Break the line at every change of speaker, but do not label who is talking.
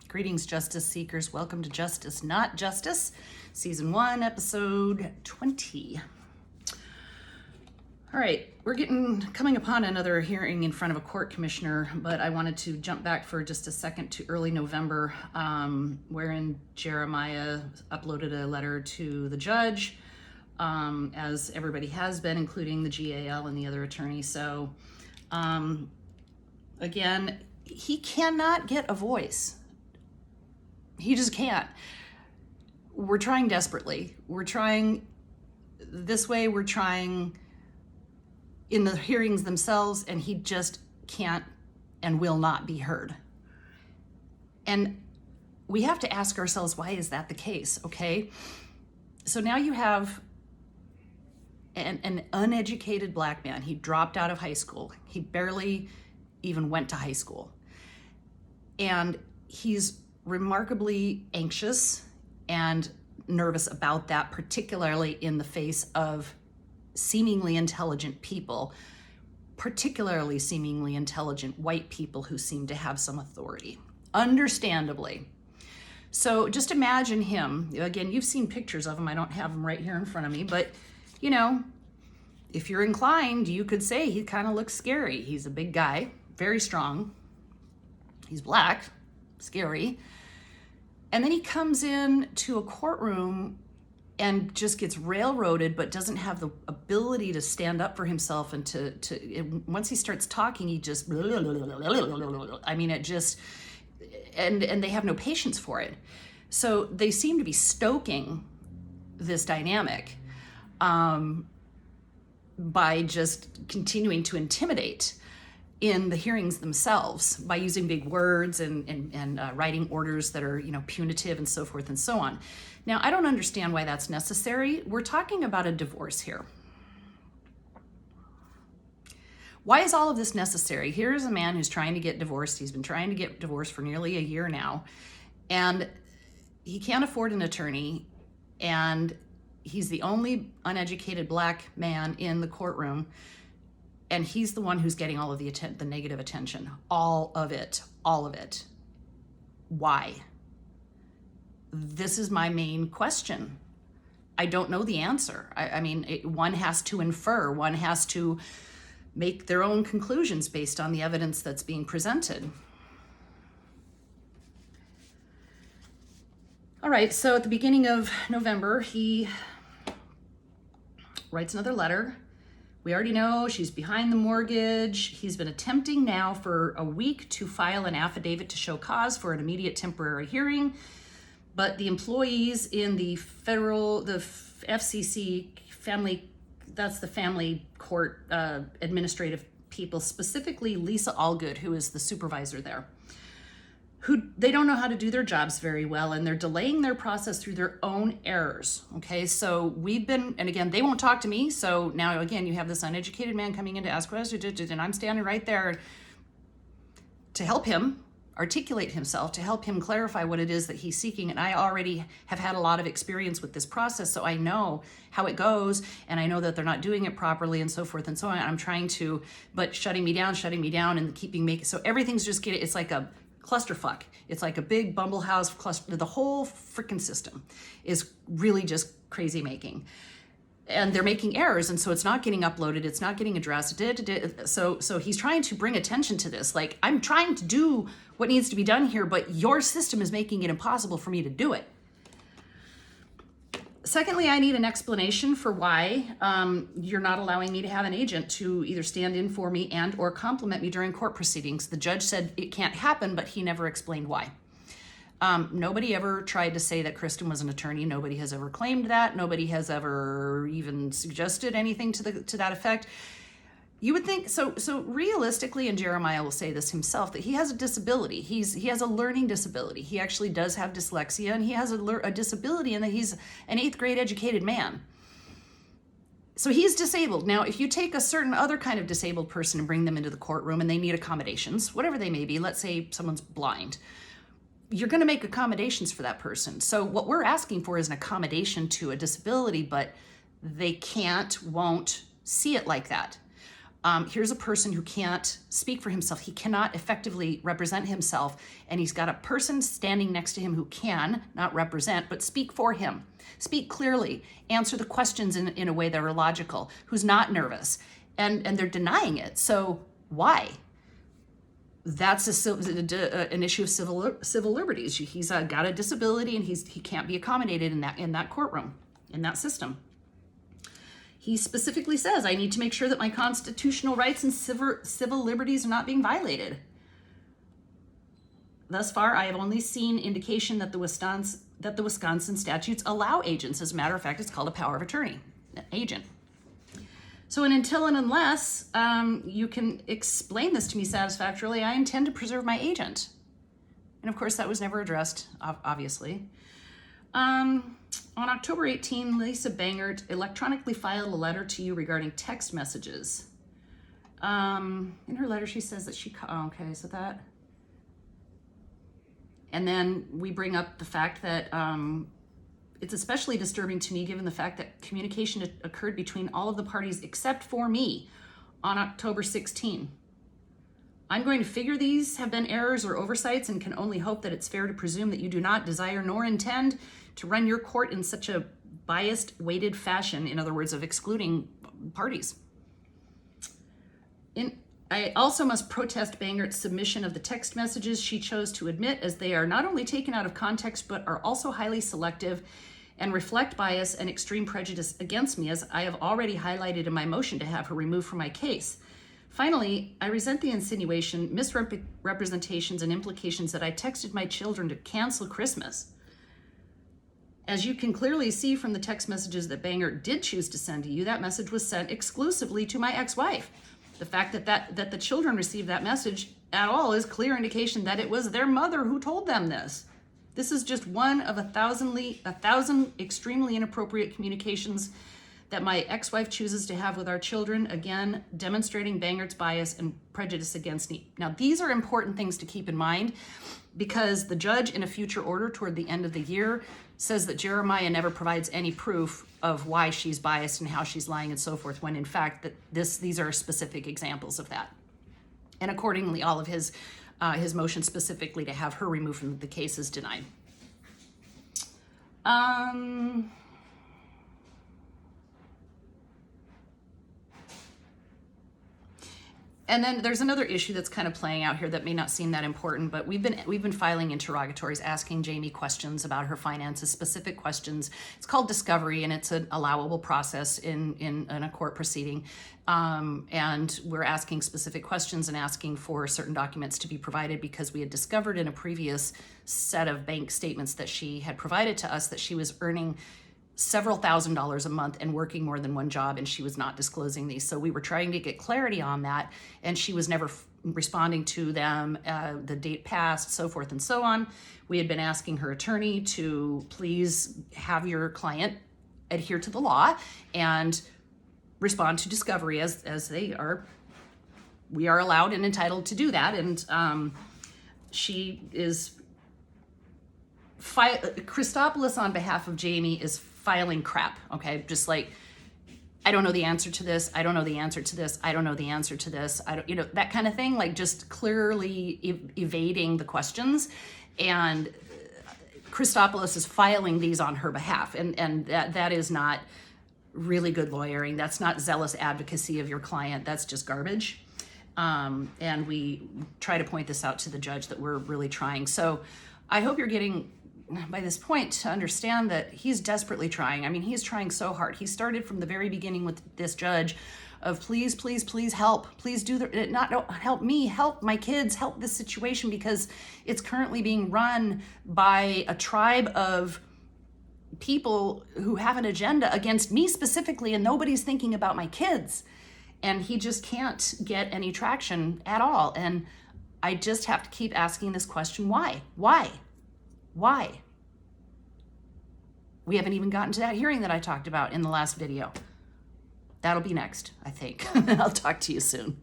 Greetings, justice seekers. Welcome to Justice Not Justice, Season 1, Episode 20. All right, we're coming upon another hearing in front of a court commissioner, but I wanted to jump back for just a second to early November, wherein Jeremiah uploaded a letter to the judge, as everybody has been, including the GAL and the other attorney. So, again, he cannot get a voice. He just can't. We're trying desperately. We're trying this way, we're trying in the hearings themselves, and he just can't and will not be heard. And we have to ask ourselves, why is that the case, okay? So now you have an uneducated black man. He dropped out of high school. He barely even went to high school. And he's remarkably anxious and nervous about that, particularly in the face of seemingly intelligent people, particularly seemingly intelligent white people who seem to have some authority, understandably. So just imagine him. Again, you've seen pictures of him. I don't have him right here in front of me, but you know, if you're inclined, you could say he kind of looks scary. He's a big guy, very strong. He's black, scary. And then he comes in to a courtroom and just gets railroaded, but doesn't have the ability to stand up for himself. And once he starts talking, he just, I mean, it just, and they have no patience for it. So they seem to be stoking this dynamic by just continuing to intimidate in the hearings themselves by using big words and writing orders that are, you know, punitive and so forth and so on. Now, I don't understand why that's necessary. We're talking about a divorce here. Why is all of this necessary? Here's a man who's trying to get divorced. He's been trying to get divorced for nearly a year now, and he can't afford an attorney, and he's the only uneducated black man in the courtroom. And he's the one who's getting all of the negative attention, all of it. Why? This is my main question. I don't know the answer. I mean, one has to infer, one has to make their own conclusions based on the evidence that's being presented. All right, so at the beginning of November, he writes another letter. We already know she's behind the mortgage. He's been attempting now for a week to file an affidavit to show cause for an immediate temporary hearing, but the employees in the FCC family, that's the family court administrative people, specifically Lisa Allgood, who is the supervisor there, who they don't know how to do their jobs very well, and they're delaying their process through their own errors. Okay, so we've been, and again, they won't talk to me. So now again, you have this uneducated man coming in to ask questions, and I'm standing right there to help him articulate himself, to help him clarify what it is that he's seeking. And I already have had a lot of experience with this process, so I know how it goes, and I know that they're not doing it properly and so forth and so on. I'm trying to, but shutting me down and making, so everything's just getting, it's like a clusterfuck. It's like a big bumble house cluster. The whole freaking system is really just crazy making. And they're making errors, and so it's not getting uploaded, it's not getting addressed. So he's trying to bring attention to this. Like, I'm trying to do what needs to be done here, but your system is making it impossible for me to do it. Secondly, I need an explanation for why you're not allowing me to have an agent to either stand in for me and or compliment me during court proceedings. The judge said it can't happen, but he never explained why. Nobody ever tried to say that Kristen was an attorney. Nobody has ever claimed that. Nobody has ever even suggested anything to that effect. You would think, so realistically, and Jeremiah will say this himself, that he has a disability. He has a learning disability. He actually does have dyslexia, and he has a disability in that he's an 8th grade educated man. So he's disabled. Now, if you take a certain other kind of disabled person and bring them into the courtroom and they need accommodations, whatever they may be, let's say someone's blind, you're going to make accommodations for that person. So what we're asking for is an accommodation to a disability, but they won't see it like that. Here's a person who can't speak for himself. He cannot effectively represent himself. And he's got a person standing next to him who can not represent, but speak for him. Speak clearly, answer the questions in a way that are logical, who's not nervous. And they're denying it. So why? That's an issue of civil liberties. He's got a disability and he can't be accommodated in that courtroom, in that system. He specifically says, I need to make sure that my constitutional rights and civil liberties are not being violated. Thus far, I have only seen indication that the Wisconsin statutes allow agents. As a matter of fact, it's called a power of attorney, an agent. So until and unless you can explain this to me satisfactorily, I intend to preserve my agent. And of course, that was never addressed, obviously. On October 18, Lisa Bangert electronically filed a letter to you regarding text messages. In her letter, she says that okay, so that. And then we bring up the fact that it's especially disturbing to me given the fact that communication occurred between all of the parties except for me on October 16. I'm going to figure these have been errors or oversights and can only hope that it's fair to presume that you do not desire nor intend to run your court in such a biased, weighted fashion, in other words, of excluding parties. I also must protest Bangert's submission of the text messages she chose to admit, as they are not only taken out of context, but are also highly selective and reflect bias and extreme prejudice against me, as I have already highlighted in my motion to have her removed from my case. Finally, I resent the insinuation, misrepresentations, and implications that I texted my children to cancel Christmas. As you can clearly see from the text messages that Bangert did choose to send to you, that message was sent exclusively to my ex-wife. The fact that the children received that message at all is clear indication that it was their mother who told them this. This is just one of a thousand extremely inappropriate communications that my ex-wife chooses to have with our children, again, demonstrating Bangert's bias and prejudice against me. Now, these are important things to keep in mind because the judge in a future order toward the end of the year says that Jeremiah never provides any proof of why she's biased and how she's lying and so forth, when in fact that these are specific examples of that. And accordingly, all of his motion specifically to have her removed from the case is denied. And then there's another issue that's kind of playing out here that may not seem that important, but we've been filing interrogatories asking Jamie questions about her finances, specific questions. It's called discovery, and it's an allowable process in a court proceeding. And we're asking specific questions and asking for certain documents to be provided because we had discovered in a previous set of bank statements that she had provided to us that she was earning several $1,000s a month and working more than one job, and she was not disclosing these. So we were trying to get clarity on that, and she was never responding to them. The date passed, so forth and so on. We had been asking her attorney to please have your client adhere to the law and respond to discovery as we are allowed and entitled to do that. And she is Christopoulos on behalf of Jamie is filing crap, okay? Just like, I don't know the answer to this. I don't know the answer to this. I don't know the answer to this. I don't, that kind of thing, like just clearly evading the questions. And Christopoulos is filing these on her behalf. And that is not really good lawyering. That's not zealous advocacy of your client. That's just garbage. And we try to point this out to the judge that we're really trying. So I hope you're getting by this point to understand that he's desperately trying. I mean, he's trying so hard. He started from the very beginning with this judge of please, please, please help. Please do not help me, help my kids, help this situation, because it's currently being run by a tribe of people who have an agenda against me specifically, and nobody's thinking about my kids. And he just can't get any traction at all. And I just have to keep asking this question, why? Why? Why? We haven't even gotten to that hearing that I talked about in the last video. That'll be next, I think. I'll talk to you soon.